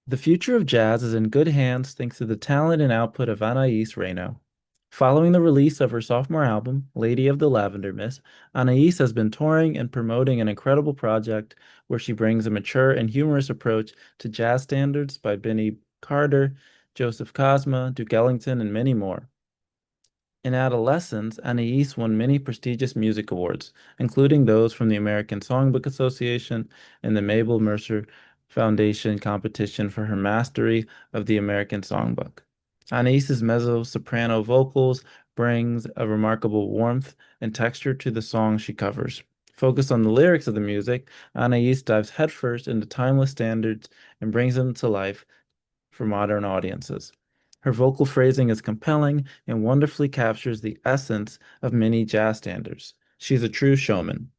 The future of jazz is in good hands thanks to the talent and output of Anaïs Reno. Following the release of her sophomore album, Lady of the Lavender Mist, Anaïs has been touring and promoting an incredible project where she brings a mature and humorous approach to jazz standards by Benny Carter, Joseph Cosma, Duke Ellington, and many more. In adolescence, Anaïs won many prestigious music awards, including those from the American Songbook Association and the Mabel Mercer Foundation competition for her mastery of the American Songbook. Anaïs's mezzo-soprano vocals brings a remarkable warmth and texture to the songs she covers. Focused on the lyrics of the music, Anaïs dives headfirst into timeless standards and brings them to life for modern audiences. Her vocal phrasing is compelling and wonderfully captures the essence of many jazz standards. She's a true showman.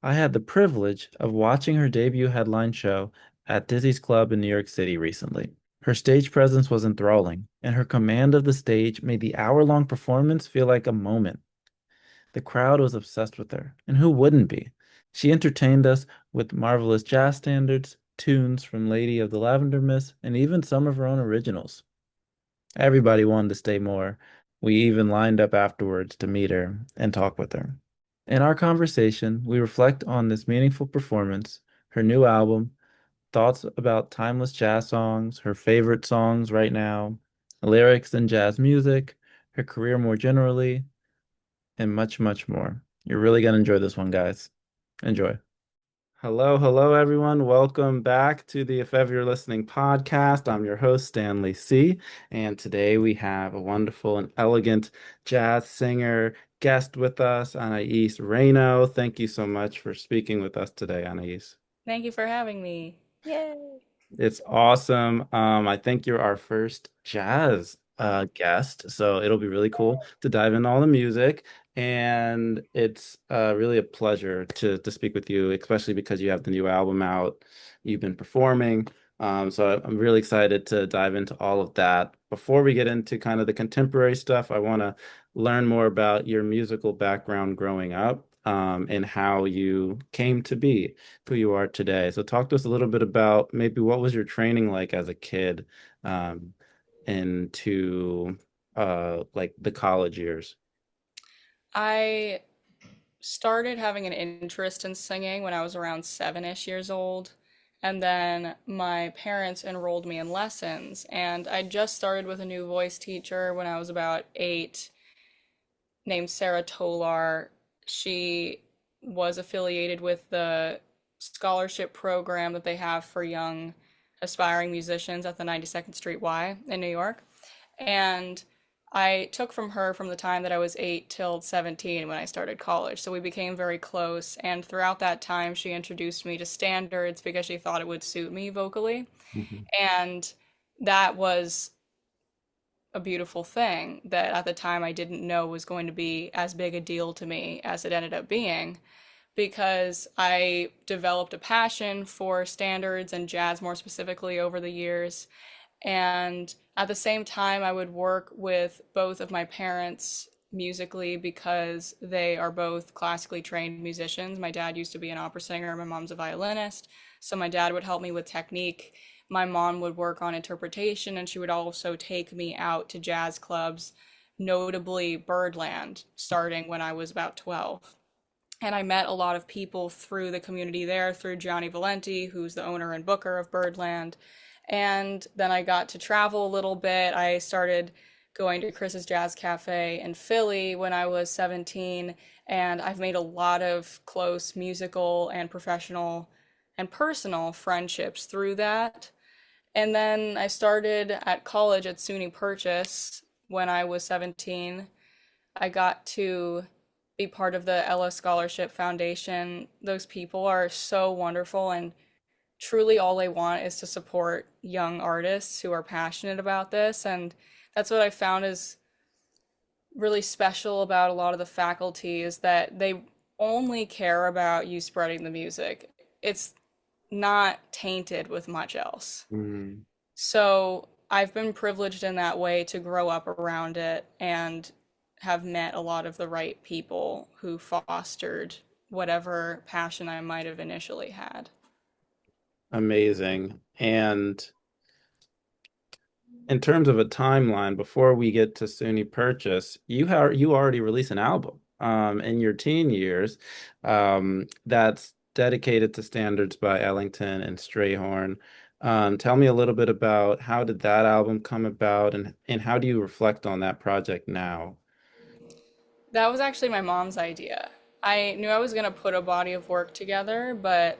I had the privilege of watching her debut headline show at Dizzy's Club in New York City recently. Her stage presence was enthralling, and her command of the stage made the hour-long performance feel like a moment. The crowd was obsessed with her, and who wouldn't be? She entertained us with marvelous jazz standards, tunes from Lady of the Lavender Mist, and even some of her own originals. Everybody wanted to stay more. We even lined up afterwards to meet her and talk with her. In our conversation, we reflect on this meaningful performance, her new album, thoughts about timeless jazz songs, her favorite songs right now, lyrics and jazz music, her career more generally, and much, much more. You're really going to enjoy this one, guys. Enjoy. Hello, hello, everyone. Welcome back to the If Ever You're Listening podcast. I'm your host, Stanley C. And today we have a wonderful and elegant jazz singer guest with us, Anaïs Reno. Thank you so much for speaking with us today, Anaïs. Thank you for having me. Yay. It's awesome. I think you're our first jazz guest, so it'll be really cool to dive into all the music. And it's really a pleasure to speak with you, especially because you have the new album out. You've been performing. So I'm really excited to dive into all of that. Before we get into kind of the contemporary stuff, I want to learn more about your musical background growing up, and how you came to be who you are today. So talk to us a little bit about maybe what was your training like as a kid, um, into like the college years. I started having an interest in singing when I was around 7-ish years old. And then my parents enrolled me in lessons. And I just started with a new voice teacher when I was about 8, named Sarah Tolar. She was affiliated with the scholarship program that they have for young aspiring musicians at the 92nd Street Y in New York. And I took from her from the time that I was 8 till 17 when I started college. So we became very close. And throughout that time, she introduced me to standards because she thought it would suit me vocally. Mhm. And that was a beautiful thing that at the time I didn't know was going to be as big a deal to me as it ended up being, because I developed a passion for standards and jazz more specifically over the years. And at the same time, I would work with both of my parents musically because they are both classically trained musicians. My dad used to be an opera singer, my mom's a violinist. So my dad would help me with technique. My mom would work on interpretation, and she would also take me out to jazz clubs, notably Birdland, starting when I was about 12. And I met a lot of people through the community there, through Gianni Valenti, who's the owner and booker of Birdland. And then I got to travel a little bit. I started going to Chris's Jazz Cafe in Philly when I was 17, and I've made a lot of close musical and professional and personal friendships through that. And then I started at college at SUNY Purchase when I was 17. I got to be part of the Ella Scholarship Foundation. Those people are so wonderful, and truly all they want is to support young artists who are passionate about this. And that's what I found is really special about a lot of the faculty, is that they only care about you spreading the music. It's not tainted with much else. Mm. So I've been privileged in that way to grow up around it and have met a lot of the right people who fostered whatever passion I might have initially had. Amazing. And in terms of a timeline, before we get to SUNY Purchase, you already released an album in your teen years that's dedicated to Standards by Ellington and Strayhorn. Tell me a little bit about how did that album come about and how do you reflect on that project now? That was actually my mom's idea. I knew I was going to put a body of work together, but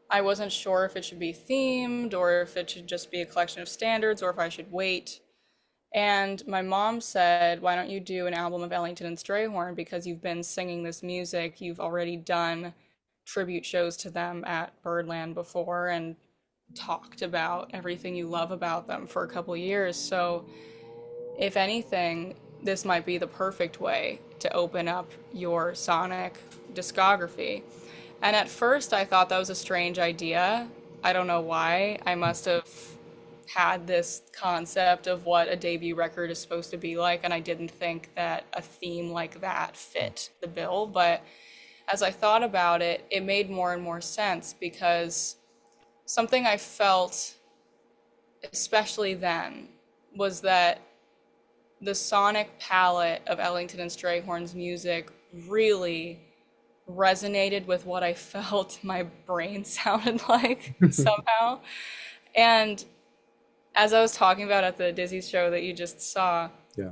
I wasn't sure if it should be themed or if it should just be a collection of standards or if I should wait. And my mom said, "Why don't you do an album of Ellington and Strayhorn? Because you've been singing this music. You've already done tribute shows to them at Birdland before and talked about everything you love about them for a couple years. So, if anything, this might be the perfect way to open up your sonic discography." And at first, I thought that was a strange idea. I don't know why. I must have had this concept of what a debut record is supposed to be like, and I didn't think that a theme like that fit the bill. But as I thought about it, it made more and more sense because something I felt, especially then, was that the sonic palette of Ellington and Strayhorn's music really resonated with what I felt my brain sounded like somehow. And as I was talking about at the Dizzy show that you just saw, Yeah.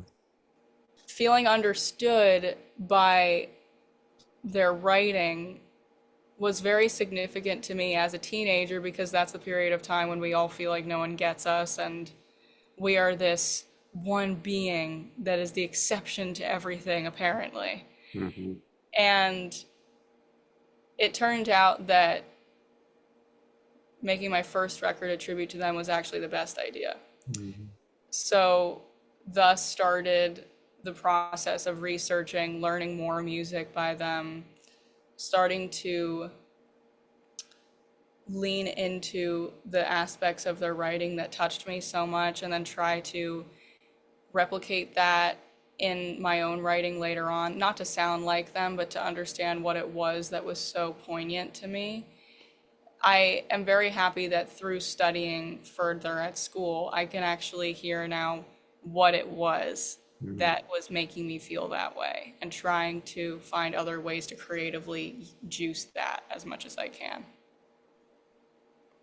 feeling understood by their writing was very significant to me as a teenager because that's the period of time when we all feel like no one gets us and we are this one being that is the exception to everything, apparently. Hmm. And it turned out that making my first record a tribute to them was actually the best idea. Hmm. So, thus started the process of researching, learning more music by them, starting to lean into the aspects of their writing that touched me so much, and then try to replicate that in my own writing later on, not to sound like them, but to understand what it was that was so poignant to me. I am very happy that through studying further at school, I can actually hear now what it was that was making me feel that way and trying to find other ways to creatively juice that as much as I can.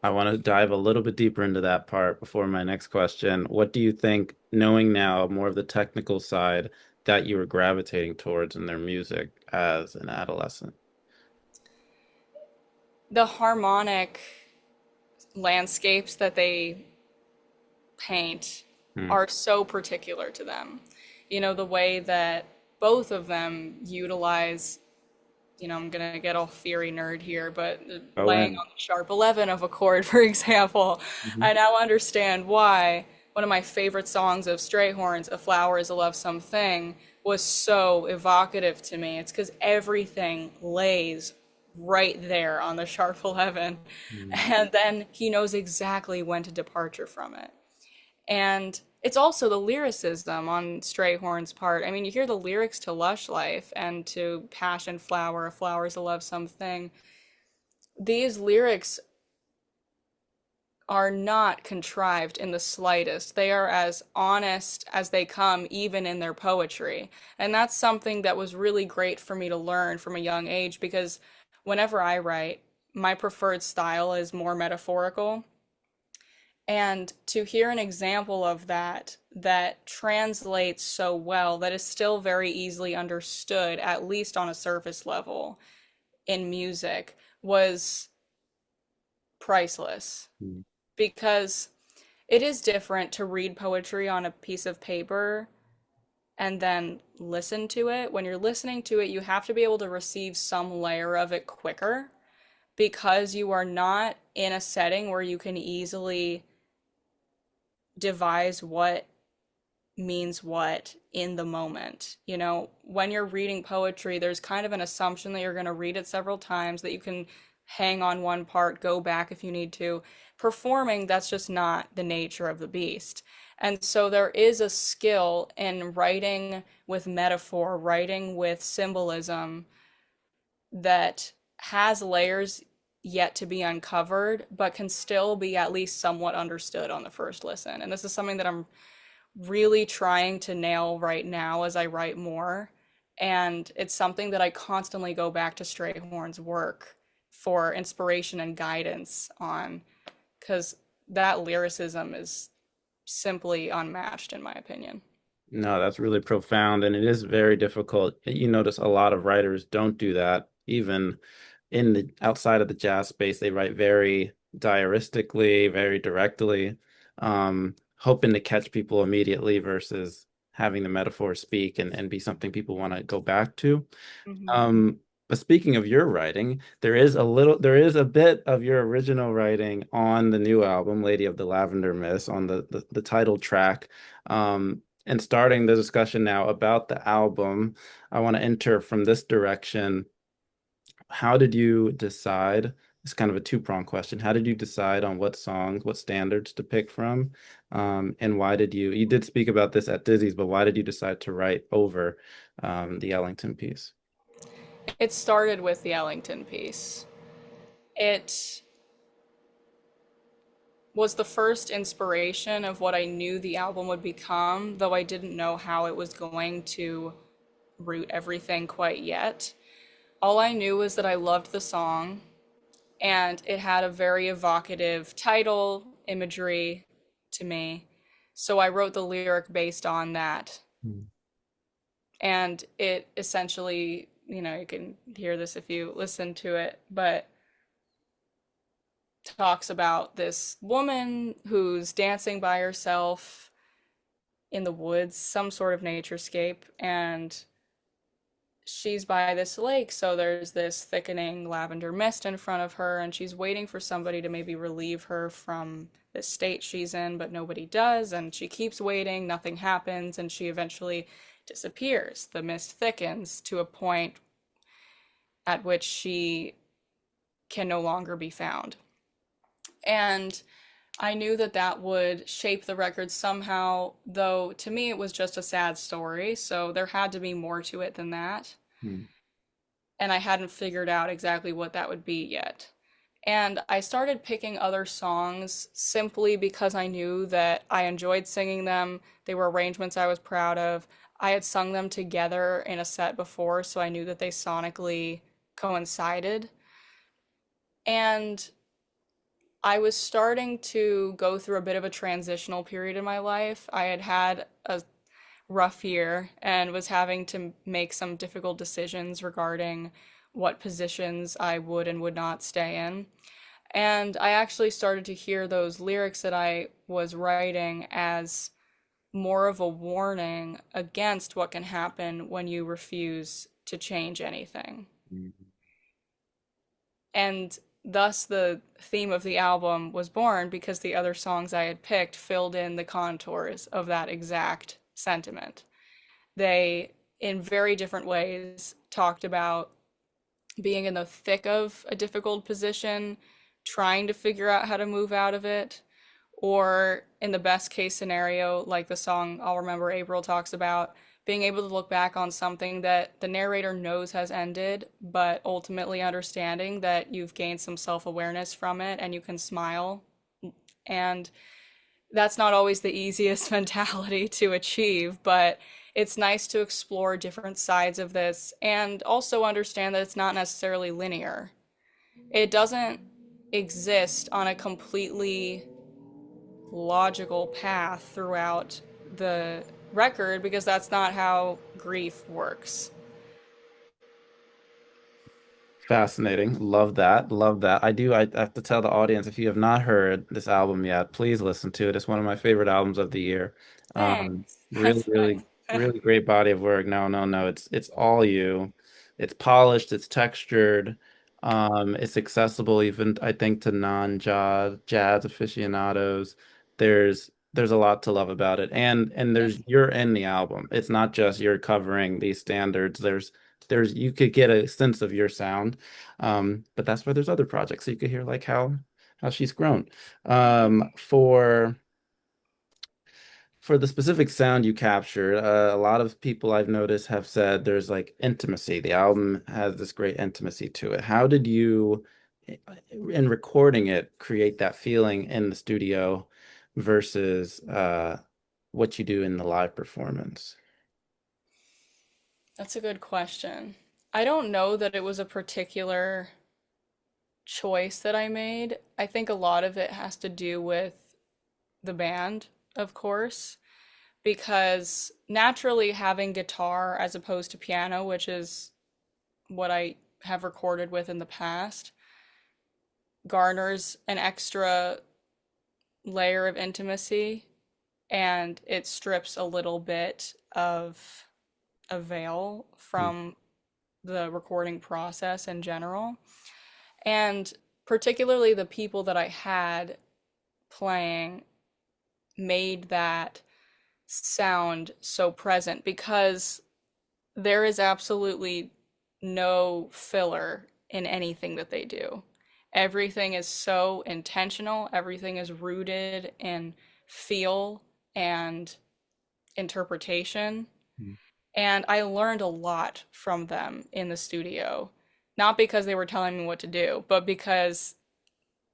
I want to dive a little bit deeper into that part before my next question. What do you think, knowing now more of the technical side, that you were gravitating towards in their music as an adolescent? The harmonic landscapes that they paint Hmm. are so particular to them. You know, the way that both of them utilize, I'm going to get all theory nerd here, but Go laying in. on the sharp 11 of a chord, for example, Hmm. I now understand why one of my favorite songs of Strayhorn's, "A Flower is a Lovesome Thing," was so evocative to me. It's because everything lays right there on the sharp 11, and then he knows exactly when to departure from it. And it's also the lyricism on Strayhorn's part. I mean, you hear the lyrics to Lush Life and to Passion Flower, "A Flower's a Lovesome Thing." These lyrics are not contrived in the slightest. They are as honest as they come, even in their poetry. And that's something that was really great for me to learn from a young age because whenever I write, my preferred style is more metaphorical. And to hear an example of that that translates so well, that is still very easily understood, at least on a surface level, in music, was priceless. Because it is different to read poetry on a piece of paper and then listen to it. When you're listening to it, you have to be able to receive some layer of it quicker because you are not in a setting where you can easily devise what means what in the moment. You know, when you're reading poetry, there's kind of an assumption that you're going to read it several times, that you can hang on one part, go back if you need to. Performing, that's just not the nature of the beast. And so there is a skill in writing with metaphor, writing with symbolism that has layers yet to be uncovered, but can still be at least somewhat understood on the first listen. And this is something that I'm really trying to nail right now as I write more. And it's something that I constantly go back to Strayhorn's work for inspiration and guidance on, because that lyricism is simply unmatched, in my opinion. No, that's really profound, and it is very difficult. You notice a lot of writers don't do that, even in the outside of the jazz space. They write very diaristically, very directly, hoping to catch people immediately versus having the metaphor speak and be something people want to go back to. Hmm. Um, but speaking of your writing, there is a bit of your original writing on the new album, Lady of the Lavender Mist, on the title track. And starting the discussion now about the album, I want to enter from this direction. How did you decide? It's kind of a two-pronged question. How did you decide on what songs, what standards to pick from? And why did you did speak about this at Dizzy's, but why did you decide to write over the Ellington piece? It started with the Ellington piece. It was the first inspiration of what I knew the album would become, though I didn't know how it was going to root everything quite yet. All I knew was that I loved the song, and it had a very evocative title, imagery to me. So I wrote the lyric based on that. Hmm. And it essentially, you can hear this if you listen to it, but talks about this woman who's dancing by herself in the woods, some sort of naturescape, and she's by this lake, so there's this thickening lavender mist in front of her, and she's waiting for somebody to maybe relieve her from this state she's in, but nobody does, and she keeps waiting, nothing happens, and she eventually disappears. The mist thickens to a point at which she can no longer be found. And I knew that that would shape the record somehow, though to me it was just a sad story, so there had to be more to it than that. Hmm. And I hadn't figured out exactly what that would be yet. And I started picking other songs simply because I knew that I enjoyed singing them. They were arrangements I was proud of. I had sung them together in a set before, so I knew that they sonically coincided. And I was starting to go through a bit of a transitional period in my life. I had had a rough year and was having to make some difficult decisions regarding what positions I would and would not stay in. And I actually started to hear those lyrics that I was writing as more of a warning against what can happen when you refuse to change anything. And thus the theme of the album was born because the other songs I had picked filled in the contours of that exact sentiment. They, in very different ways, talked about being in the thick of a difficult position, trying to figure out how to move out of it, or in the best case scenario, like the song I'll Remember April talks about, being able to look back on something that the narrator knows has ended, but ultimately understanding that you've gained some self awareness from it and you can smile. And that's not always the easiest mentality to achieve, but it's nice to explore different sides of this and also understand that it's not necessarily linear. It doesn't exist on a completely logical path throughout the record because that's not how grief works. Fascinating. Love that. Love that. I have to tell the audience if you have not heard this album yet, please listen to it. It's one of my favorite albums of the year. Thanks. Really, That's really, nice. really great body of work. No, no, no. It's all you. It's polished, it's textured. It's accessible even I think to non-jazz aficionados. There's a lot to love about it. And there's you're in the album. It's not just you're covering these standards. There's you could get a sense of your sound. But that's why there's other projects. So you could hear like how she's grown. For the specific sound you captured, a lot of people I've noticed have said there's like intimacy. The album has this great intimacy to it. How did you, in recording it, create that feeling in the studio versus what you do in the live performance? That's a good question. I don't know that it was a particular choice that I made. I think a lot of it has to do with the band, of course, because naturally having guitar as opposed to piano, which is what I have recorded with in the past, garners an extra layer of intimacy and it strips a little bit of a veil from the recording process in general. And particularly the people that I had playing made that sound so present because there is absolutely no filler in anything that they do. Everything is so intentional, everything is rooted in feel and interpretation. Mm. And I learned a lot from them in the studio. Not because they were telling me what to do, but because,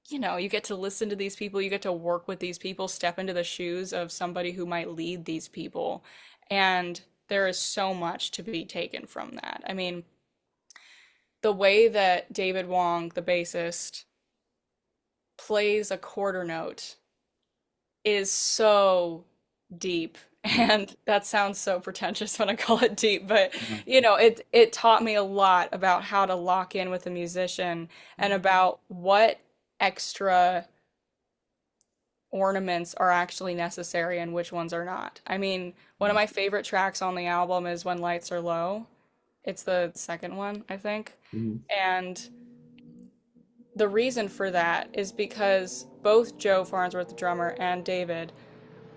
you get to listen to these people, you get to work with these people, step into the shoes of somebody who might lead these people. And there is so much to be taken from that. I mean, the way that David Wong, the bassist, plays a quarter note is so deep. And that sounds so pretentious when I call it deep, but it taught me a lot about how to lock in with a musician and about what extra ornaments are actually necessary and which ones are not. I mean, one of my favorite tracks on the album is When Lights Are Low. It's the second one, I think. Mhm. And the reason for that is because both Joe Farnsworth, the drummer, and David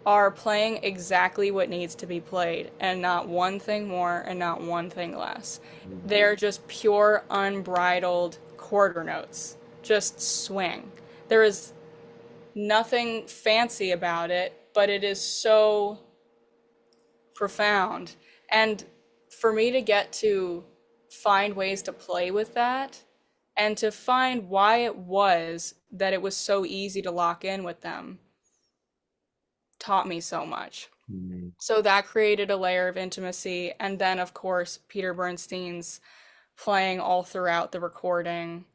are playing exactly what needs to be played and not one thing more and not one thing less. They're just pure, unbridled quarter notes. Just swing. There is nothing fancy about it, but it is so profound. And for me to get to find ways to play with that and to find why it was that it was so easy to lock in with them taught me so much. Mhm. So that created a layer of intimacy. And then, of course, Peter Bernstein's playing all throughout the recording.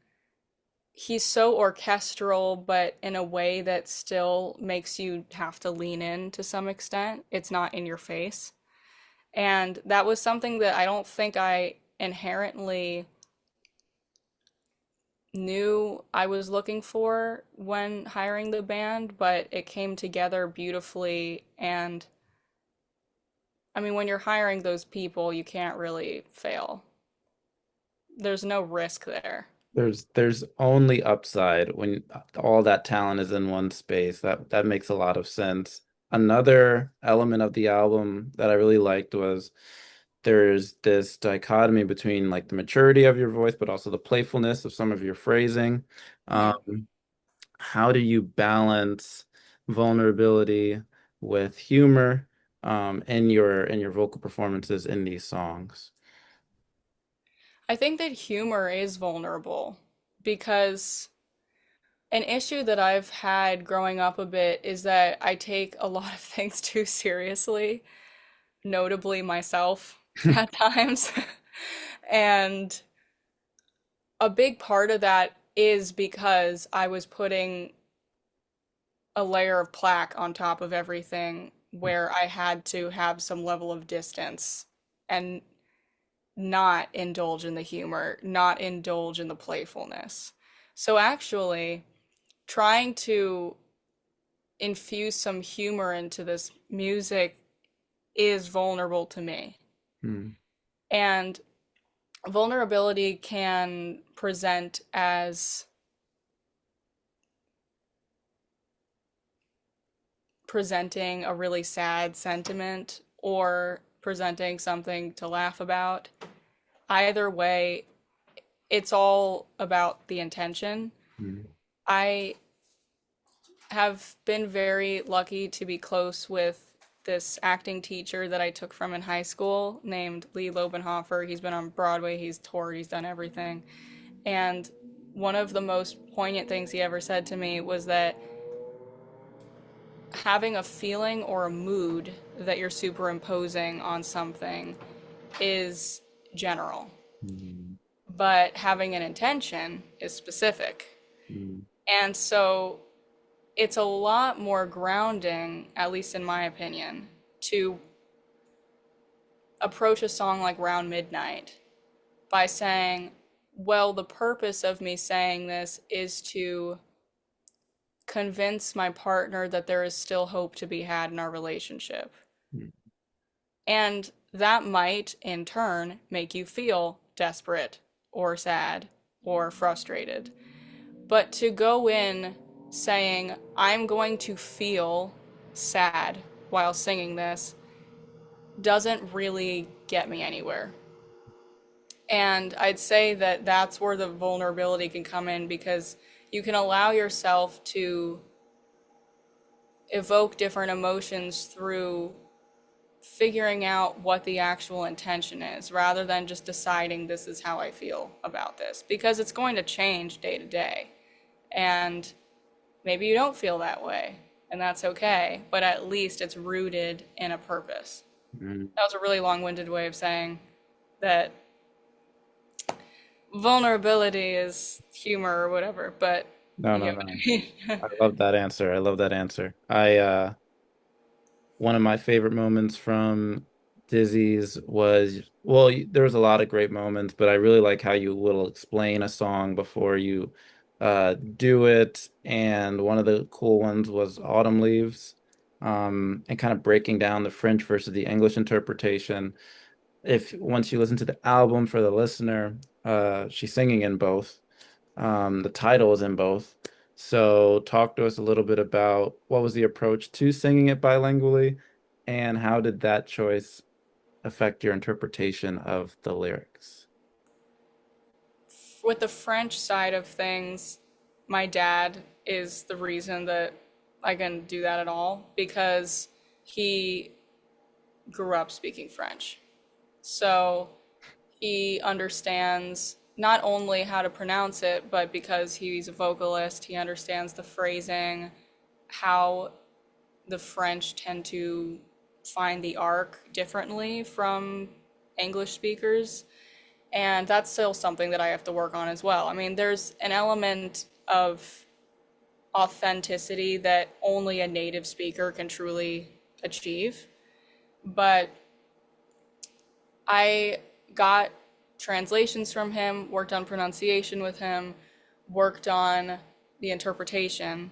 He's so orchestral, but in a way that still makes you have to lean in to some extent. It's not in your face. And that was something that I don't think I inherently knew I was looking for when hiring the band, but it came together beautifully. And I mean, when you're hiring those people, you can't really fail. There's no risk there. There's only upside when all that talent is in one space. That makes a lot of sense. Another element of the album that I really liked was there's this dichotomy between like the maturity of your voice, but also the playfulness of some of your phrasing. Hmm. How do you balance vulnerability with humor in your vocal performances in these songs? I think that humor is vulnerable because an issue that I've had growing up a bit is that I take a lot of things too seriously, notably myself at times. And a big part of that is because I was putting a layer of plaque on top of everything where I had to have some level of distance and not indulge in the humor, not indulge in the playfulness. So actually, trying to infuse some humor into this music is vulnerable to me. Hmm. And vulnerability can present as presenting a really sad sentiment or presenting something to laugh about. Either way, it's all about the intention. Hmm. I have been very lucky to be close with this acting teacher that I took from in high school named Lee Lobenhofer. He's been on Broadway, he's toured, he's done everything. And one of the most poignant things he ever said to me was that having a feeling or a mood that you're superimposing on something is general, Mm, but having an intention is specific. mm, And so it's a lot more grounding, at least in my opinion, to approach a song like Round Midnight by saying, well, the purpose of me saying this is to convince my partner that there is still hope to be had in our relationship. mm, And that might, in turn, make you feel desperate or sad or frustrated. But to go in saying, I'm going to feel sad while singing this, doesn't really get me anywhere. And I'd say that that's where the vulnerability can come in because you can allow yourself to evoke different emotions through figuring out what the actual intention is rather than just deciding this is how I feel about this because it's going to change day to day. And maybe you don't feel that way, and that's okay, but at least it's rooted in a purpose. mm. That was a really long winded way of saying that vulnerability is humor or whatever, but No, you no, get what no. I mean. I love that answer. I love that answer. One of my favorite moments from Dizzy's was, well, there was a lot of great moments, but I really like how you will explain a song before you do it. And one of the cool ones was Autumn Leaves, and kind of breaking down the French versus the English interpretation. If once you listen to the album for the listener, she's singing in both. The title is in both. So talk to us a little bit about what was the approach to singing it bilingually, and how did that choice affect your interpretation of the lyrics? With the French side of things, my dad is the reason that I can do that at all because he grew up speaking French. So he understands not only how to pronounce it, but because he's a vocalist, he understands the phrasing, how the French tend to find the arc differently from English speakers. And that's still something that I have to work on as well. I mean, there's an element of authenticity that only a native speaker can truly achieve. But I got translations from him, worked on pronunciation with him, worked on the interpretation.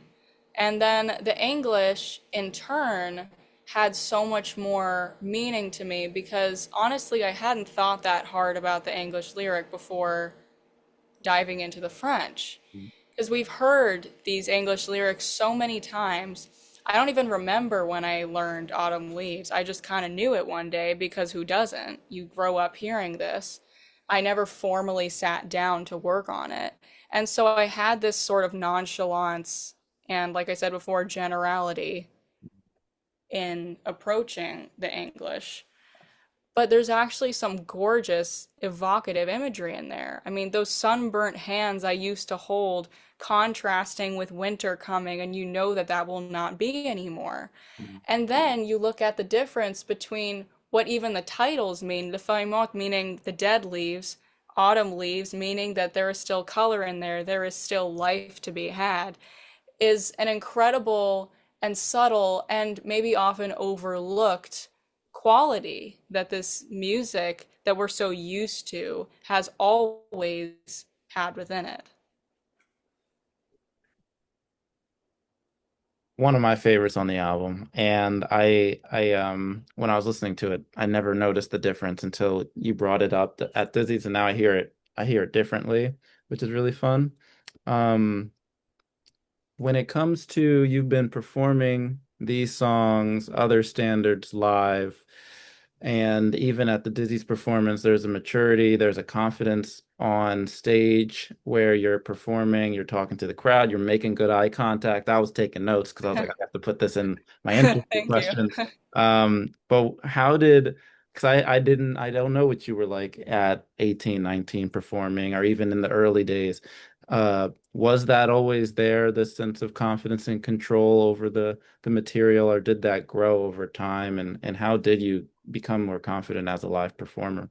And then the English, in turn, had so much more meaning to me because honestly, I hadn't thought that hard about the English lyric before diving into the French. Because we've heard these English lyrics so many times. I don't even remember when I learned Autumn Leaves. I just kind of knew it one day because who doesn't? You grow up hearing this. I never formally sat down to work on it. And so I had this sort of nonchalance and, like I said before, generality in approaching the English. But there's actually some gorgeous, evocative imagery in there. I mean, those sunburnt hands I used to hold, contrasting with winter coming, and you know that that will not be anymore. And then you look at the difference between what even the titles mean, the feuillemot meaning the dead leaves, autumn leaves meaning that there is still color in there is still life to be had, is an incredible and subtle and maybe often overlooked quality that this music that we're so used to has always had within it. One of my favorites on the album, and when I was listening to it, I never noticed the difference until you brought it up at Dizzy's, and now I hear it differently, which is really fun. Um, when it comes to you've been performing these songs, other standards live, and even at the Dizzy's performance, there's a maturity, there's a confidence on stage where you're performing, you're talking to the crowd, you're making good eye contact. I was taking notes because I was like, I have to put this in my interview Thank you. questions. But how did, because I don't know what you were like at 18, 19 performing, or even in the early days. Was that always there, this sense of confidence and control over the material, or did that grow over time? And how did you become more confident as a live performer?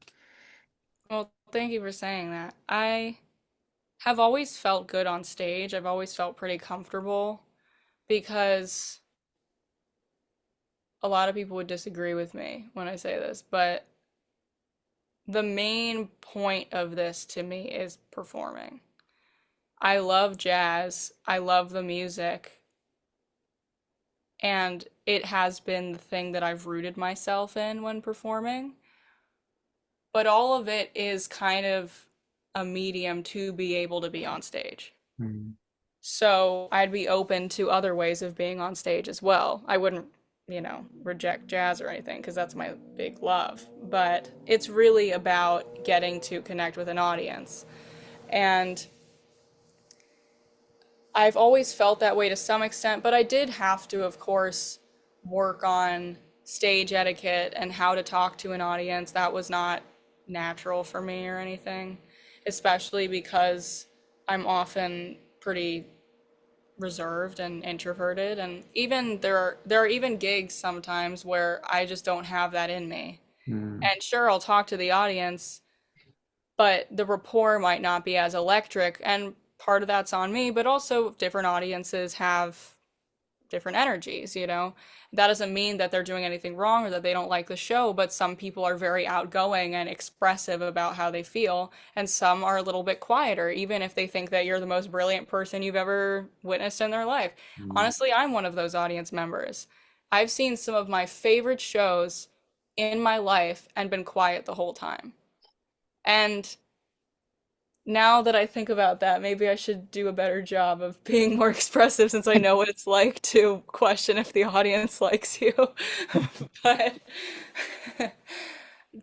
Well, thank you for saying that. I have always felt good on stage. I've always felt pretty comfortable because a lot of people would disagree with me when I say this, but the main point of this to me is performing. I love jazz. I love the music. And it has been the thing that I've rooted myself in when performing. But all of it is kind of a medium to be able to be on stage. Mm. So I'd be open to other ways of being on stage as well. I wouldn't, reject jazz or anything because that's my big love. But it's really about getting to connect with an audience. And I've always felt that way to some extent, but I did have to, of course, work on stage etiquette and how to talk to an audience. That was not natural for me or anything, especially because I'm often pretty reserved and introverted, and even there are even gigs sometimes where I just don't have that in me. Mm. And sure, I'll talk to the audience, but the rapport might not be as electric, and part of that's on me, but also different audiences have different energies. That doesn't mean that they're doing anything wrong or that they don't like the show, but some people are very outgoing and expressive about how they feel, and some are a little bit quieter, even if they think that you're the most brilliant person you've ever witnessed in their life. Mm. Honestly, I'm one of those audience members. I've seen some of my favorite shows in my life and been quiet the whole time. And now that I think about that, maybe I should do a better job of being more expressive since I know what it's like to question if the audience likes you. But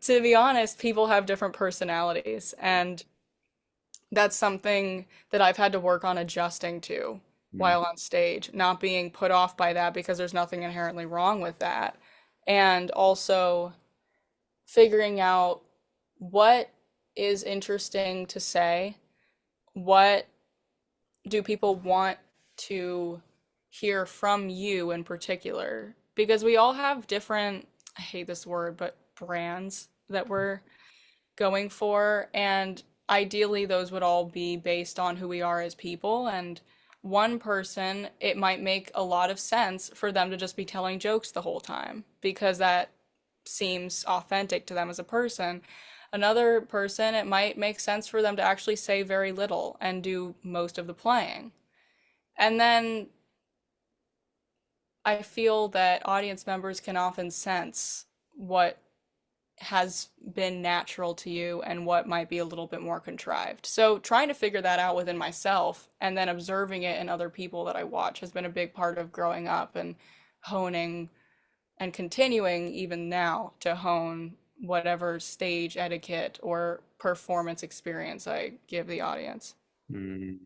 to be honest, people have different personalities, and that's something that I've had to work on adjusting to Mm. while on stage, not being put off by that because there's nothing inherently wrong with that. And also figuring out what is interesting to say, what do people want to hear from you in particular? Because we all have different, I hate this word, but brands that we're going for. And ideally, those would all be based on who we are as people. And one person, it might make a lot of sense for them to just be telling jokes the whole time because that seems authentic to them as a person. Another person, it might make sense for them to actually say very little and do most of the playing. And then I feel that audience members can often sense what has been natural to you and what might be a little bit more contrived. So trying to figure that out within myself and then observing it in other people that I watch has been a big part of growing up and honing and continuing even now to hone whatever stage etiquette or performance experience I give the audience. Mm.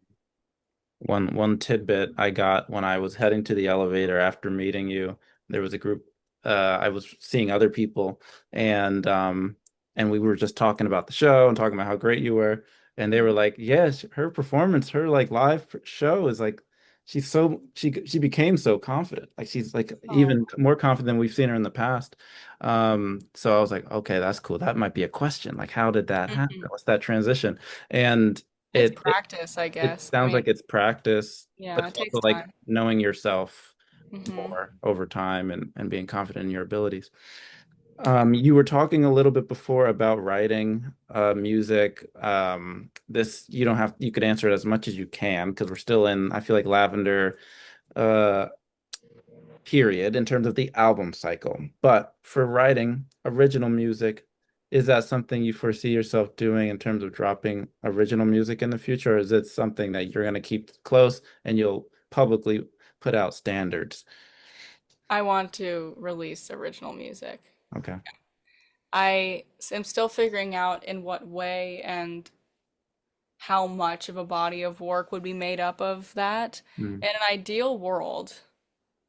One tidbit I got when I was heading to the elevator after meeting you, there was a group I was seeing other people and we were just talking about the show and talking about how great you were, and they were like, "Yes, her performance, her like show is like she became so confident. Like she's like Oh, even more confident than we've seen her in the past." So I was like, "Okay, that's cool. That might be a question. Like how did that happen? mhm. What's that transition?" And It's it practice, I it guess. I sounds mean, like it's practice, but yeah, it it's takes also like time. knowing yourself Hmm. more over time and being confident in your abilities. You were talking a little bit before about writing music. This you don't have you could answer it as much as you can because we're still in, I feel like Lavender uh period in terms of the album cycle. But for writing original music, is that something you foresee yourself doing in terms of dropping original music in the future, or is it something that you're going to keep close and you'll publicly put out standards? I want to release original music. Okay. I am still figuring out in what way and how much of a body of work would be made up of that. Mm. In an ideal world,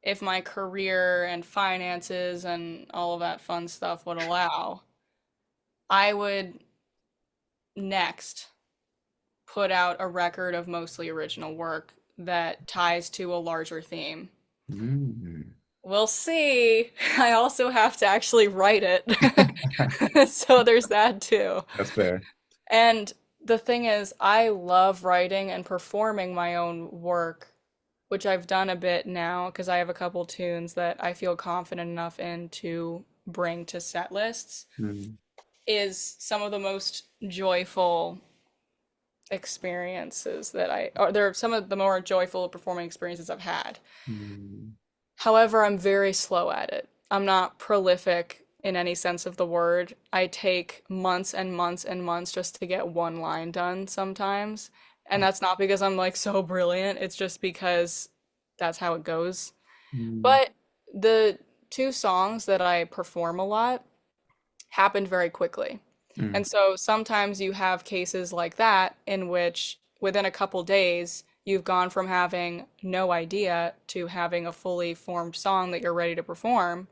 if my career and finances and all of that fun stuff would allow, I would next put out a record of mostly original work that ties to a larger theme. Mm. We'll see. I also have to actually write it. So there's that too. That's fair. And the thing is, I love writing and performing my own work, which I've done a bit now because I have a couple tunes that I feel confident enough in to bring to set lists, Mm. is some of the most joyful experiences that or they're some of the more joyful performing experiences I've had. Mm. However, I'm very slow at it. I'm not prolific in any sense of the word. I take months and months and months just to get one line done sometimes. And that's not because I'm like so brilliant, it's just because that's how it goes. Mm. But the two songs that I perform a lot happened very quickly. Mm. And so sometimes you have cases like that in which within a couple days you've gone from having no idea to having a fully formed song that you're ready to perform.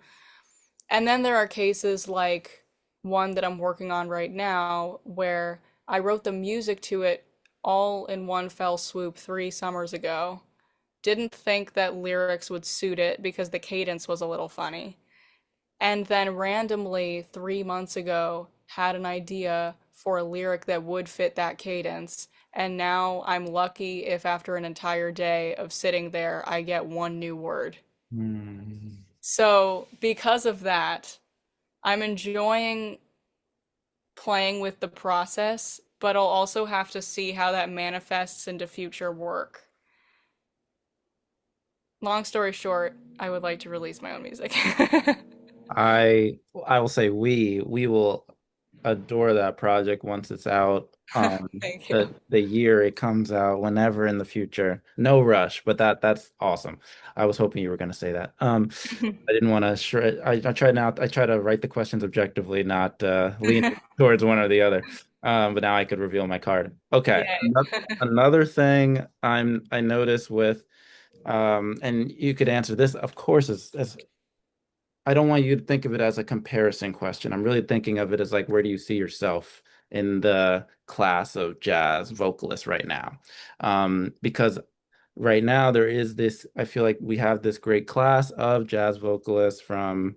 And then there are cases like one that I'm working on right now where I wrote the music to it all in one fell swoop 3 summers ago. Didn't think that lyrics would suit it because the cadence was a little funny. And then randomly 3 months ago had an idea for a lyric that would fit that cadence. And now I'm lucky if after an entire day of sitting there, I get one new word. Mm. So, because of that, I'm enjoying playing with the process, but I'll also have to see how that manifests into future work. Long story short, I would like to release my own music. I will say we will adore that project once it's out. Thank you. The year it comes out, whenever in the future. No rush, but that's awesome. I was hoping you were going to say that. I didn't want to shred. I try to write the questions objectively, not leaning towards one or the other. But now I could reveal my card. Okay. Yay. Another thing I noticed with and you could answer this, of course, as I don't want you to think of it as a comparison question. I'm really thinking of it as like, where do you see yourself in the class of jazz vocalists right now? Because right now there is this, I feel like we have this great class of jazz vocalists from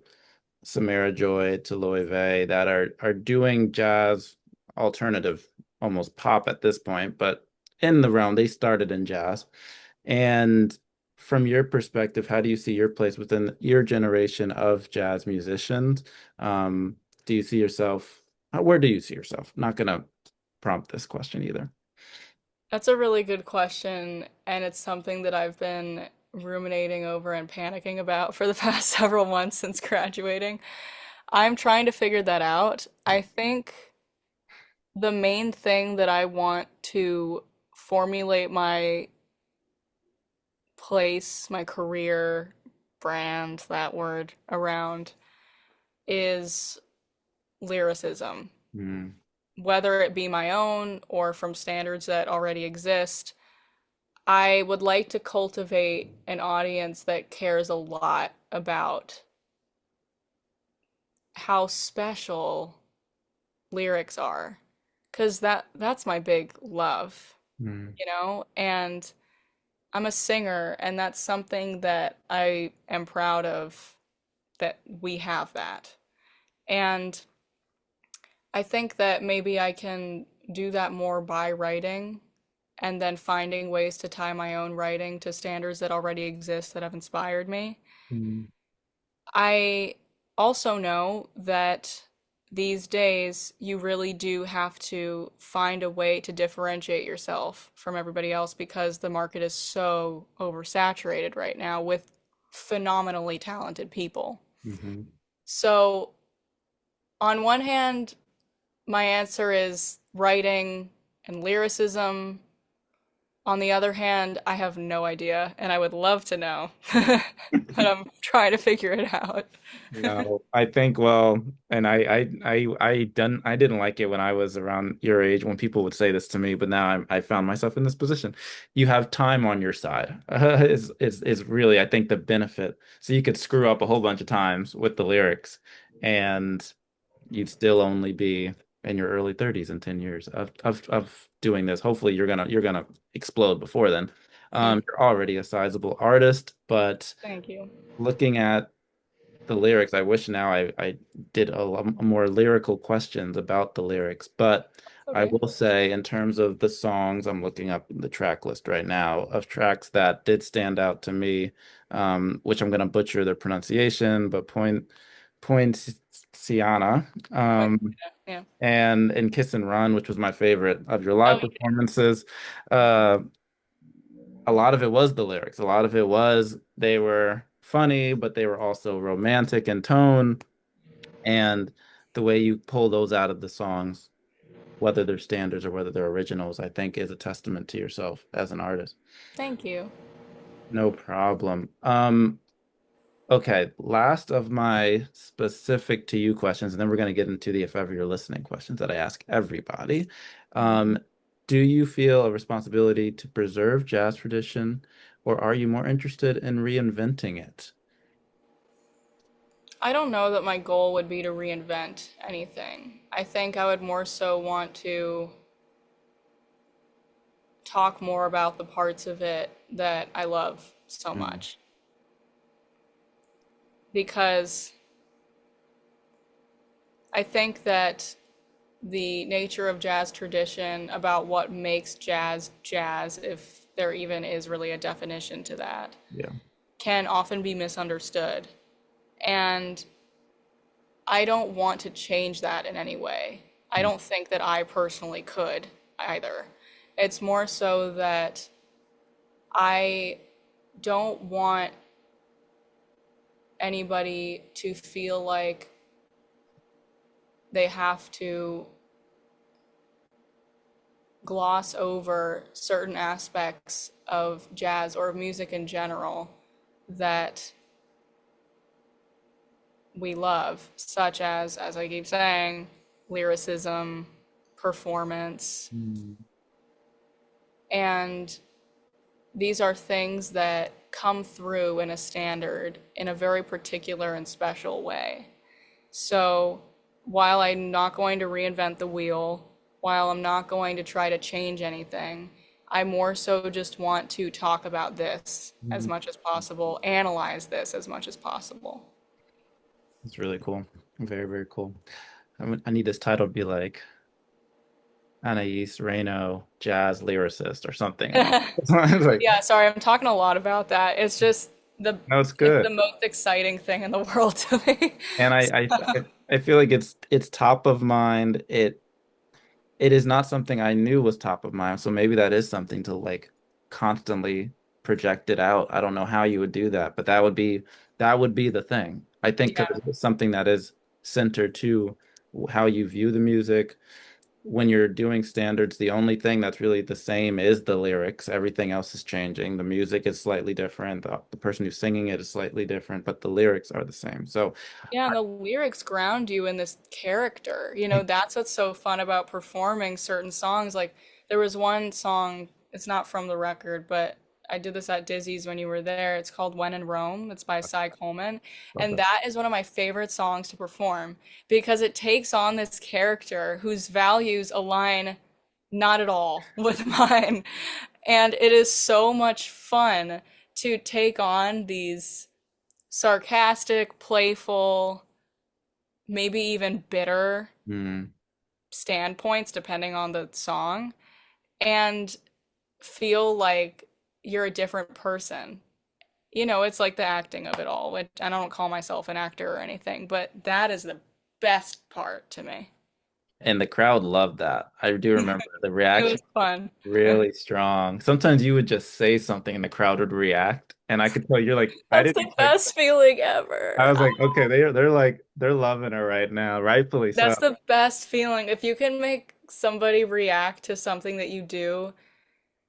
Samara Joy to Loewe that are doing jazz alternative, almost pop at this point, but in the realm, they started in jazz. And from your perspective, how do you see your place within your generation of jazz musicians? Do you see yourself, where do you see yourself? Not gonna prompt this question either. That's a really good question, and it's something that I've been ruminating over and panicking about for the past several months since graduating. I'm trying to figure that out. I think the main thing that I want to formulate my place, my career, brand, that word, around is lyricism, Mm. whether it be my own or from standards that already exist. I would like to cultivate an audience that cares a lot about how special lyrics are, because that's my big love, Mm. you know? And I'm a singer, and that's something that I am proud of, that we have that. And I think that maybe I can do that more by writing and then finding ways to tie my own writing to standards that already exist that have inspired me. Mm. I also know that these days you really do have to find a way to differentiate yourself from everybody else because the market is so oversaturated right now with phenomenally talented people. Mhm. So, on one hand, my answer is writing and lyricism. On the other hand, I have no idea, and I would love to know, but I'm trying to figure it out. No, I think well, and I didn't like it when I was around your age when people would say this to me, but now I found myself in this position. You have time on your side. Is really I think the benefit. So you could screw up a whole bunch of times with the lyrics, and you'd still only be. in your early 30s in 10 years of doing this. Hopefully you're gonna explode before then. Mm, You're already a sizable artist, but thank you. looking at the lyrics, I wish now I did a lot more lyrical questions about the lyrics. But I Okay. will say, in terms of the songs, I'm looking up the track list right now of tracks that did stand out to me, which I'm going to butcher their pronunciation, but Point Siana, Point. Yeah. and Kiss and Run, which was my favorite of your Oh, live performances. Uh, a lot of it was the lyrics. A lot of it was they were funny, but they were also romantic in tone. And the way you pull those out of the songs, whether they're standards or whether they're originals, I think is a testament to yourself as an artist. thank you. No problem. Okay, last of my specific to you questions, and then we're going to get into the if ever you're listening questions that I ask everybody. Um, do you feel a responsibility to preserve jazz tradition, or are you more interested in reinventing it? I don't know that my goal would be to reinvent anything. I think I would more so want to talk more about the parts of it that I love so Mm, much. Because I think that the nature of jazz tradition, about what makes jazz jazz, if there even is really a definition to that, yeah. can often be misunderstood. And I don't want to change that in any way. I Mm, don't think that I personally could either. It's more so that I don't want anybody to feel like they have to gloss over certain aspects of jazz or music in general that we love, such as I keep saying, lyricism, performance. mm, And these are things that come through in a standard in a very particular and special way. So while I'm not going to reinvent the wheel, while I'm not going to try to change anything, I more so just want to talk about this as mm. much as possible, analyze this as much as possible. It's really cool. Very, very cool. I need this title to be like Anaïs Reno, jazz lyricist or something along. It's like, Yeah, sorry, I'm talking a lot about that. It's just no, it's it's good. the most exciting thing in the world to me. And I feel like it's top of mind. It is not something I knew was top of mind. So maybe that is something to like constantly project it out. I don't know how you would do that, but that would be the thing. I think Yeah. because it's something that is centered to how you view the music. When you're doing standards, the only thing that's really the same is the lyrics. Everything else is changing. The music is slightly different. The person who's singing it is slightly different, but the lyrics are the same. So, Yeah, and the lyrics ground you in this character. You know, that's what's so fun about performing certain songs. Like, there was one song, it's not from the record, but I did this at Dizzy's when you were there. It's called When in Rome. It's by Cy Coleman. love And that. that is one of my favorite songs to perform because it takes on this character whose values align not at all with mine. And it is so much fun to take on these sarcastic, playful, maybe even bitter Mm, standpoints, depending on the song, and feel like you're a different person. You know, it's like the acting of it all, which I don't call myself an actor or anything, but that is the best part to me. and the crowd loved that. I do remember the It reaction was fun. really strong. Sometimes you would just say something and the crowd would react, and I could tell you're like, I That's didn't the expect that. best feeling I ever. was like, okay, they're like they're loving her right now, rightfully so. That's the best feeling. If you can make somebody react to something that you do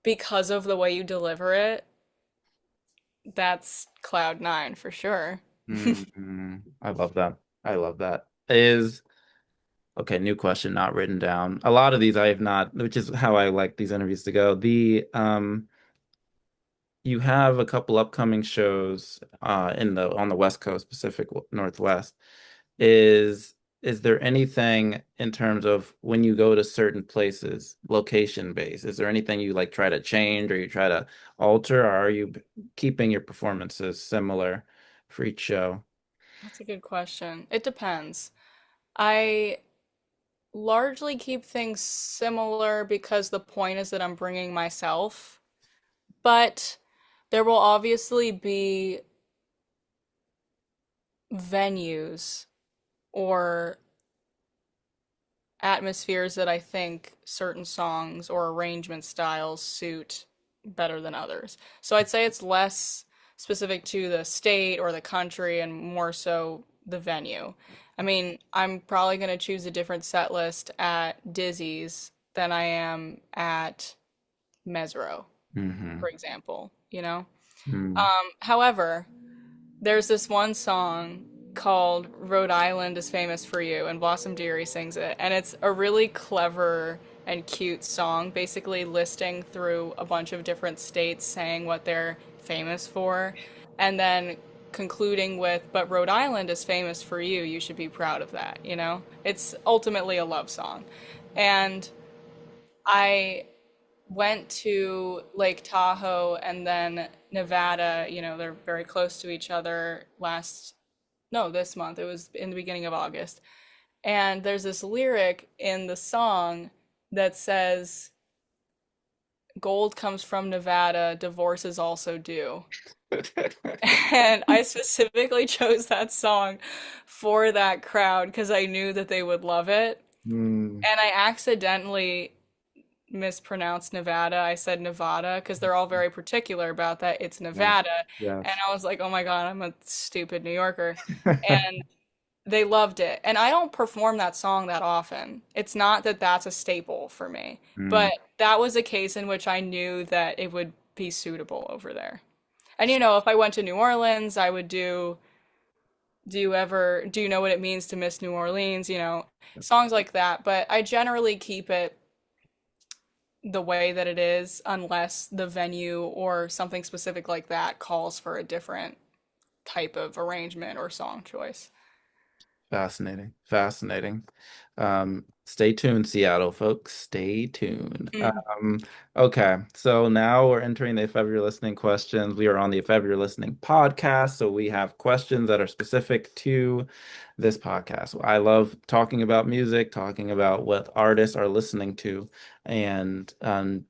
because of the way you deliver it, that's cloud nine for sure. I love that. I love that. Is okay, new question, not written down. A lot of these I have not, which is how I like these interviews to go. The you have a couple upcoming shows in the on the West Coast, Pacific Northwest. Is is there anything in terms of when you go to certain places, location based, is there anything you like try to change or you try to alter, or are you keeping your performances similar for each show? That's a good question. It depends. I largely keep things similar because the point is that I'm bringing myself, but there will obviously be venues or atmospheres that I think certain songs or arrangement styles suit better than others. So I'd say it's less specific to the state or the country and more so the venue. I mean, I'm probably going to choose a different set list at Dizzy's than I am at Mesro, Mm-hmm. for example, you know? Mm. However, there's this one song called Rhode Island is Famous for You, and Blossom Dearie sings it. And it's a really clever and cute song, basically listing through a bunch of different states saying what they're famous for, and then concluding with, but Rhode Island is famous for you. You should be proud of that, you know? It's ultimately a love song. And I went to Lake Tahoe and then Nevada, you know, they're very close to each other no, this month. It was in the beginning of August. And there's this lyric in the song that says, Gold comes from Nevada, divorce is also due. And I specifically chose that song for that crowd because I knew that they would love it. Mm. And I accidentally mispronounced Nevada. I said Nevada because they're all very particular about that. It's Yes. Nevada. And Yes. I was like, oh my God, I'm a stupid New Yorker. And they loved it. And I don't perform that song that often. It's not that that's a staple for me, Mm. but that was a case in which I knew that it would be suitable over there. And you know, if I went to New Orleans, I would do you know what it means to miss New Orleans, you know, songs like that, but I generally keep it the way that it is unless the venue or something specific like that calls for a different type of arrangement or song choice. Fascinating. Fascinating. Stay tuned, Seattle folks. Stay tuned. Mm. Okay, so now we're entering the If Ever You're Listening questions. We are on the If Ever You're Listening podcast, so we have questions that are specific to this podcast. I love talking about music, talking about what artists are listening to, and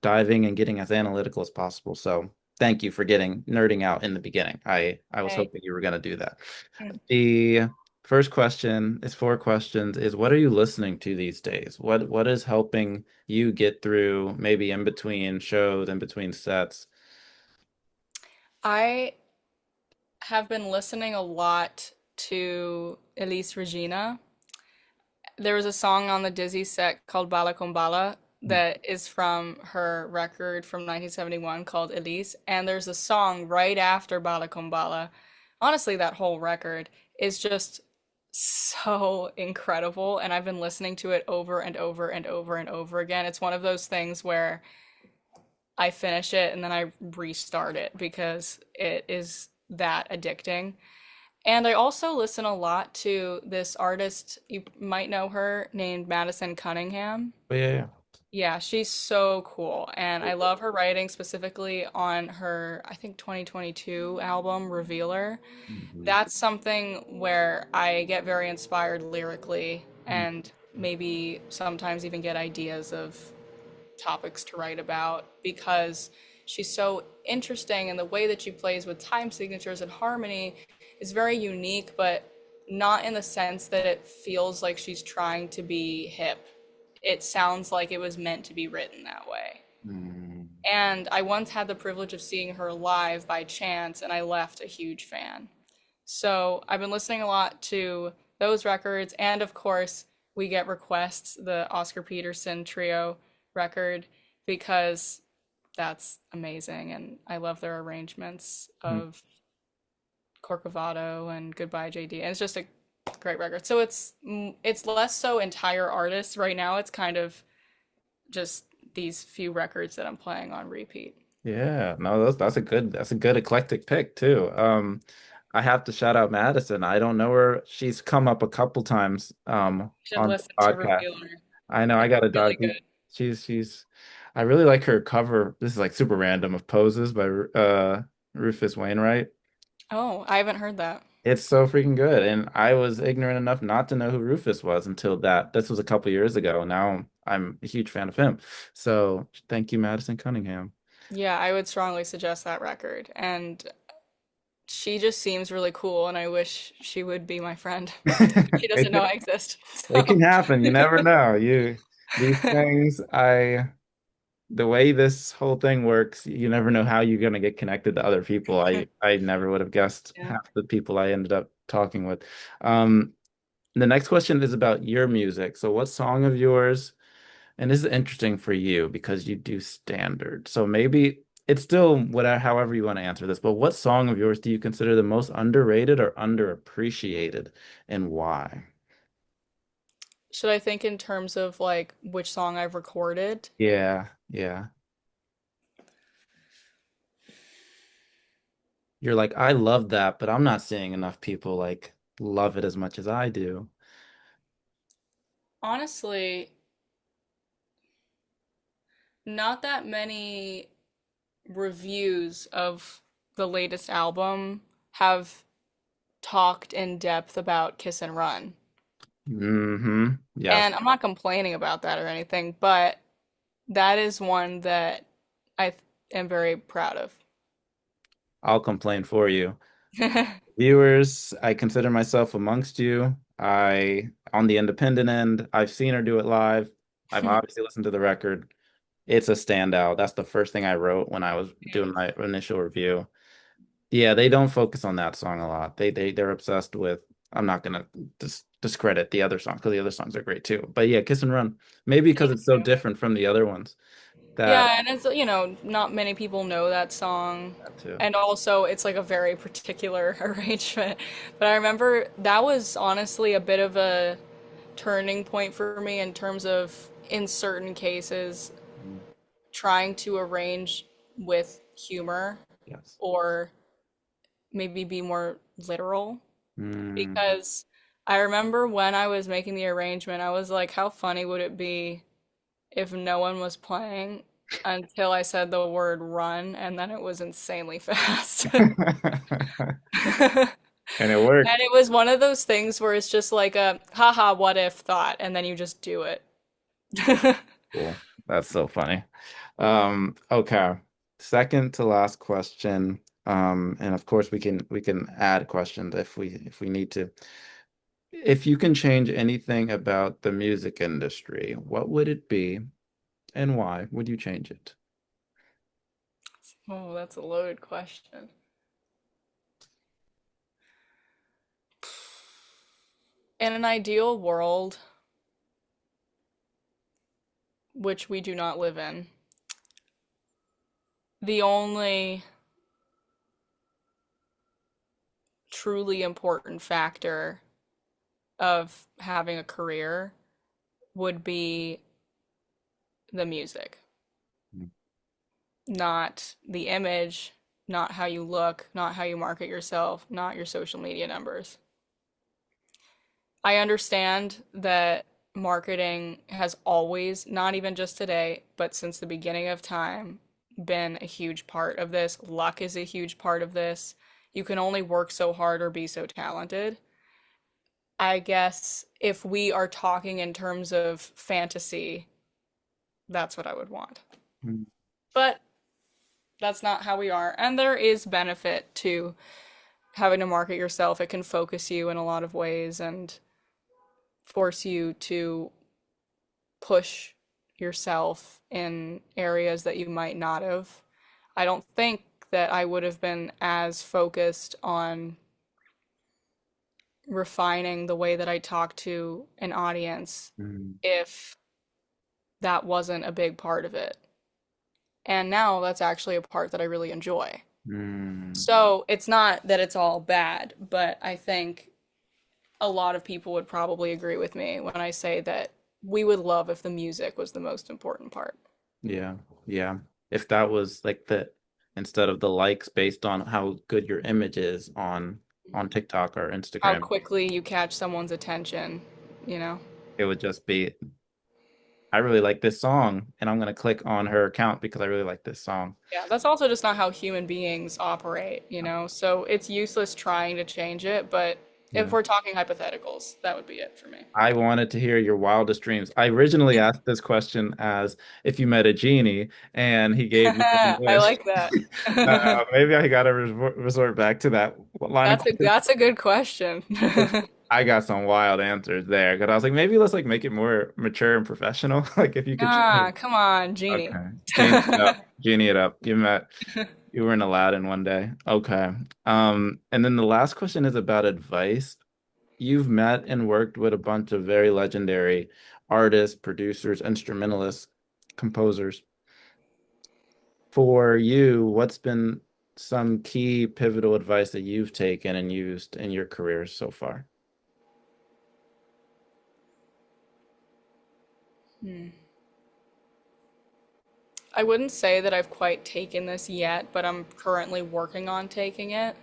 diving and getting as analytical as possible. So thank you for getting nerding out in the beginning. I was Hey. hoping you were going to do that. Mm. The first question is four questions is what are you listening to these days? What is helping you get through maybe in between shows, in between sets? I have been listening a lot to Elise Regina. There was a song on the Dizzy set called Bala Con Bala that is from her record from 1971 called Elise. And there's a song right after Bala Con Bala. Honestly, that whole record is just so incredible. And I've been listening to it over and over and over and over again. It's one of those things where I finish it and then I restart it because it is that addicting. And I also listen a lot to this artist, you might know her, named Madison Cunningham. But yeah, Yeah, she's so cool. And I love her writing specifically on her, I think 2022 album, Revealer. yeah. That's something where I get very inspired lyrically and maybe sometimes even get ideas of topics to write about because she's so interesting and the way that she plays with time signatures and harmony is very unique, but not in the sense that it feels like she's trying to be hip. It sounds like it was meant to be written that way. Mm. And I once had the privilege of seeing her live by chance, and I left a huge fan. So I've been listening a lot to those records, and of course, we get requests, the Oscar Peterson trio record, because that's amazing, and I love their arrangements Mm. of Corcovado and Goodbye JD, and it's just a great record. So it's less so entire artists right now. It's kind of just these few records that I'm playing on repeat. Yeah, no, that's a good eclectic pick too. I have to shout out Madison. I don't know her. She's come up a couple times Should on the listen to podcast. Revealer. I know I It's gotta really dive deep. good. She's I really like her cover. This is like super random of Poses by Rufus Wainwright. Oh, I haven't heard that. It's so freaking good. And I was ignorant enough not to know who Rufus was until that. This was a couple years ago. Now I'm a huge fan of him. So thank you, Madison Cunningham. Yeah, I would strongly suggest that record. And she just seems really cool, and I wish she would be my friend. She doesn't know It, I exist. it can So, happen. You never know. These things, the way this whole thing works, you never know how you're gonna get connected to other people. I never would have guessed yeah. half the people I ended up talking with. Um, the next question is about your music. So what song of yours, and this is interesting for you because you do standard. So maybe it's still whatever, however you want to answer this, but what song of yours do you consider the most underrated or underappreciated and why? Should I think in terms of like which song I've recorded? Yeah, yeah. You're like, I love that, but I'm not seeing enough people like love it as much as I do. Honestly, not that many reviews of the latest album have talked in depth about Kiss and Run. Mm-hmm. Yes, And I'm not complaining about that or anything, but that is one that am very proud of. I'll complain for you. Viewers, I consider myself amongst you. On the independent end, I've seen her do it live. I've obviously listened to the record. It's a standout. That's the first thing I wrote when I was doing my initial review. Yeah, they don't focus on that song a lot. They're obsessed with. I'm not gonna discredit the other songs because the other songs are great too. But yeah, Kiss and Run. Maybe because Thank it's so you. different from the other ones that Yeah, and it's, not many people know that song. that too. And also, it's like a very particular arrangement. But I remember that was honestly a bit of a turning point for me in terms of, in certain cases, Mm, trying to arrange with humor yes. or maybe be more literal. Mm. Because I remember when I was making the arrangement, I was like, how funny would it be if no one was playing until I said the word run, and then it was insanely fast. And it And worked. it was one of those things where it's just like a haha, what if thought, and then you just do it. Cool. That's so funny. Okay. Second to last question. And of course we can add questions if we need to. If you can change anything about the music industry, what would it be and why would you change it? Oh, that's a loaded question. In an ideal world, which we do not live in, the only truly important factor of having a career would be the music, not the image, not how you look, not how you market yourself, not your social media numbers. I understand that marketing has always, not even just today, but since the beginning of time, been a huge part of this. Luck is a huge part of this. You can only work so hard or be so talented. I guess if we are talking in terms of fantasy, that's what I would want. Mm, But that's not how we are. And there is benefit to having to market yourself. It can focus you in a lot of ways and force you to push yourself in areas that you might not have. I don't think that I would have been as focused on refining the way that I talk to an audience mm, if that wasn't a big part of it. And now that's actually a part that I really enjoy. mm. So it's not that it's all bad, but I think a lot of people would probably agree with me when I say that we would love if the music was the most important part. Yeah, yeah. If that was like the instead of the likes based on how good your image is on on TikTok or How Instagram. quickly you catch someone's attention, you know? It would just be, I really like this song, and I'm gonna click on her account because I really like this song. Yeah, that's also just not how human beings operate, you know? So it's useless trying to change it, but if Yeah. we're talking hypotheticals, that would be it for me. I wanted to hear your wildest dreams. I originally asked this question as if you met a genie and he gave you one I wish. like that. Maybe I gotta resort back to that line of questions. That's a good question. I got some wild answers there because I was like, maybe let's like make it more mature and professional. Like if you could choose. Ah, come on, genie. Okay. Genie it up. Genie it up. You were in Aladdin one day. Okay. And then the last question is about advice. You've met and worked with a bunch of very legendary artists, producers, instrumentalists, composers. For you, what's been some key pivotal advice that you've taken and used in your career so far? Hmm. I wouldn't say that I've quite taken this yet, but I'm currently working on taking it.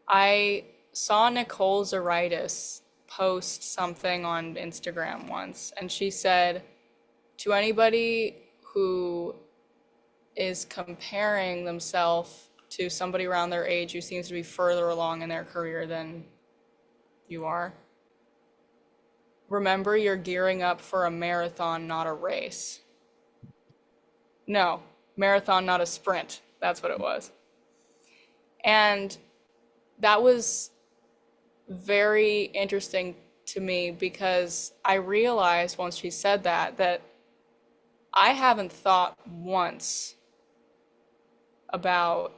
I saw Nicole Zaritis post something on Instagram once, and she said to anybody who is comparing themselves to somebody around their age who seems to be further along in their career than you are, remember you're gearing up for a marathon, not a race. No, marathon, not a sprint. That's what it was. And that was very interesting to me because I realized once she said that I haven't thought once about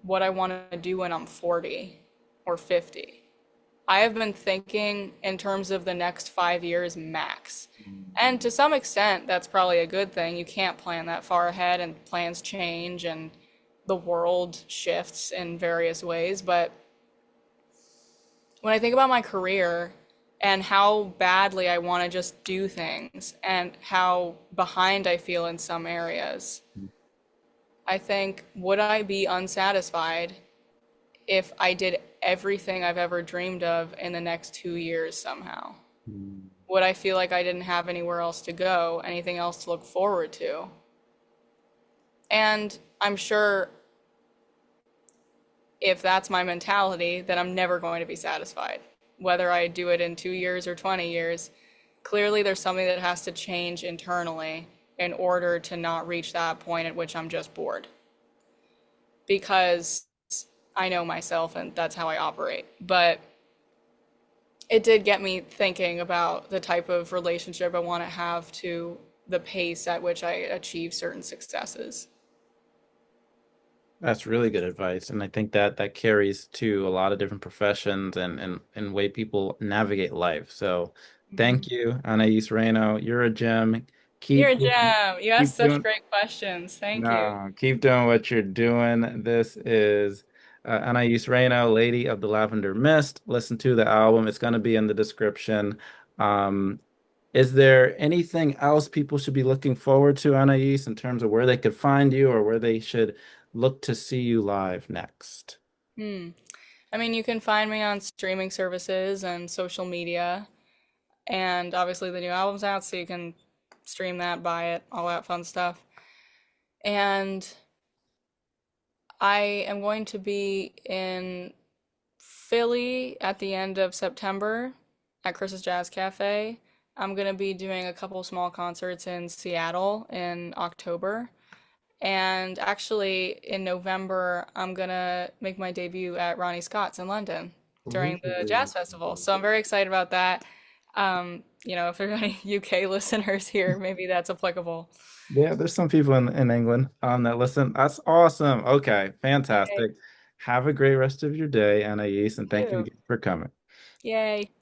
what I want to do when I'm 40 or 50. I have been thinking in terms of the next 5 years max. And to some extent, that's probably a good thing. You can't plan that far ahead, and plans change, and the world shifts in various ways. But when I think about my career and how badly I want to just do things and how behind I feel in some areas, I think, would I be unsatisfied if I did everything I've ever dreamed of in the next 2 years somehow? Would I feel like I didn't have anywhere else to go, anything else to look forward to? And I'm sure if that's my mentality, then I'm never going to be satisfied. Whether I do it in 2 years or 20 years, clearly there's something that has to change internally in order to not reach that point at which I'm just bored. Because I know myself and that's how I operate. But it did get me thinking about the type of relationship I want to have to the pace at which I achieve certain successes. That's really good advice, and I think that that carries to a lot of different professions and way people navigate life. So, Mhm. thank you, Anaïs Reno. You're a gem. You're a Keep gem. You asked keep such doing great questions. Thank you. no, keep doing what you're doing. This is Anaïs Reno, Lady of the Lavender Mist. Listen to the album; it's going to be in the description. Um, is there anything else people should be looking forward to, Anaïs, in terms of where they could find you or where they should look to see you live next? Hmm. I mean, you can find me on streaming services and social media, and obviously the new album's out, so you can stream that, buy it, all that fun stuff. And I am going to be in Philly at the end of September at Chris's Jazz Cafe. I'm going to be doing a couple small concerts in Seattle in October. And actually, in November, I'm going to make my debut at Ronnie Scott's in London during the Ooh. Jazz Festival. So I'm very excited about that. If there are any UK listeners here, maybe that's applicable. Yeah, there's some people in England that listen. That's awesome. Okay, Yay. fantastic. Have a great rest of your day, Anais, and thank you You. again for coming. Yay.